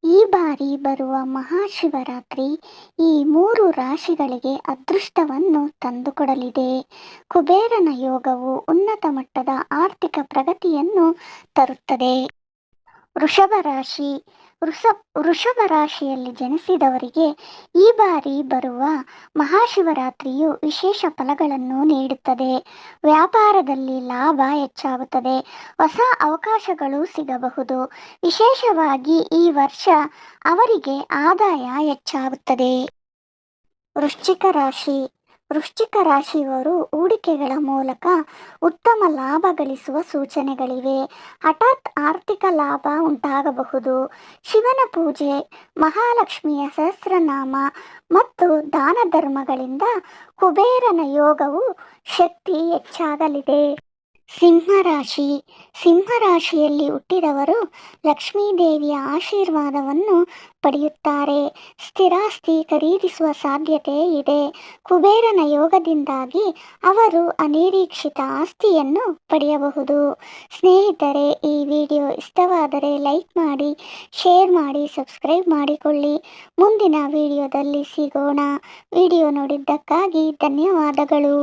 ಈ ಬಾರಿ ಬರುವ ಮಹಾಶಿವರಾತ್ರಿ ಈ 3 ರಾಶಿಗಳಿಗೆ ಅದೃಷ್ಟವನ್ನು ತಂದುಕೊಡಲಿದೆ. ಕುಬೇರನ ಯೋಗವು ಉನ್ನತ ಮಟ್ಟದ ಆರ್ಥಿಕ ಪ್ರಗತಿಯನ್ನು ತರುತ್ತದೆ. ವೃಷಭ ರಾಶಿ. ವೃಷಭ ರಾಶಿಯಲ್ಲಿ ಜನಿಸಿದವರಿಗೆ ಈ ಬಾರಿ ಬರುವ ಮಹಾಶಿವರಾತ್ರಿಯು ವಿಶೇಷ ಫಲಗಳನ್ನು ನೀಡುತ್ತದೆ. ವ್ಯಾಪಾರದಲ್ಲಿ ಲಾಭ ಹೆಚ್ಚಾಗುತ್ತದೆ. ಹೊಸ ಅವಕಾಶಗಳು ಸಿಗಬಹುದು. ವಿಶೇಷವಾಗಿ ಈ ವರ್ಷ ಅವರಿಗೆ ಆದಾಯ ಹೆಚ್ಚಾಗುತ್ತದೆ. ವೃಶ್ಚಿಕ ರಾಶಿ. ವೃಶ್ಚಿಕ ರಾಶಿಯವರು ಹೂಡಿಕೆಗಳ ಮೂಲಕ ಉತ್ತಮ ಲಾಭ ಗಳಿಸುವ ಸೂಚನೆಗಳಿವೆ. ಹಠಾತ್ ಆರ್ಥಿಕ ಲಾಭ ಉಂಟಾಗಬಹುದು. ಶಿವನ ಪೂಜೆ, ಮಹಾಲಕ್ಷ್ಮಿಯ ಸಹಸ್ರನಾಮ ಮತ್ತು ದಾನ ಧರ್ಮಗಳಿಂದ ಕುಬೇರನ ಯೋಗವು ಶಕ್ತಿ ಹೆಚ್ಚಾಗಲಿದೆ. ಸಿಂಹರಾಶಿ. ಸಿಂಹರಾಶಿಯಲ್ಲಿ ಹುಟ್ಟಿದವರು ಲಕ್ಷ್ಮೀದೇವಿಯ ಆಶೀರ್ವಾದವನ್ನು ಪಡೆಯುತ್ತಾರೆ. ಸ್ಥಿರಾಸ್ತಿ ಖರೀದಿಸುವ ಸಾಧ್ಯತೆ ಇದೆ. ಕುಬೇರನ ಯೋಗದಿಂದಾಗಿ ಅವರು ಅನಿರೀಕ್ಷಿತ ಆಸ್ತಿಯನ್ನು ಪಡೆಯಬಹುದು. ಸ್ನೇಹಿತರೆ, ಈ ವಿಡಿಯೋ ಇಷ್ಟವಾದರೆ ಲೈಕ್ ಮಾಡಿ, ಶೇರ್ ಮಾಡಿ, ಸಬ್ಸ್ಕ್ರೈಬ್ ಮಾಡಿಕೊಳ್ಳಿ. ಮುಂದಿನ ವಿಡಿಯೋದಲ್ಲಿ ಸಿಗೋಣ. ವಿಡಿಯೋ ನೋಡಿದ್ದಕ್ಕಾಗಿ ಧನ್ಯವಾದಗಳು.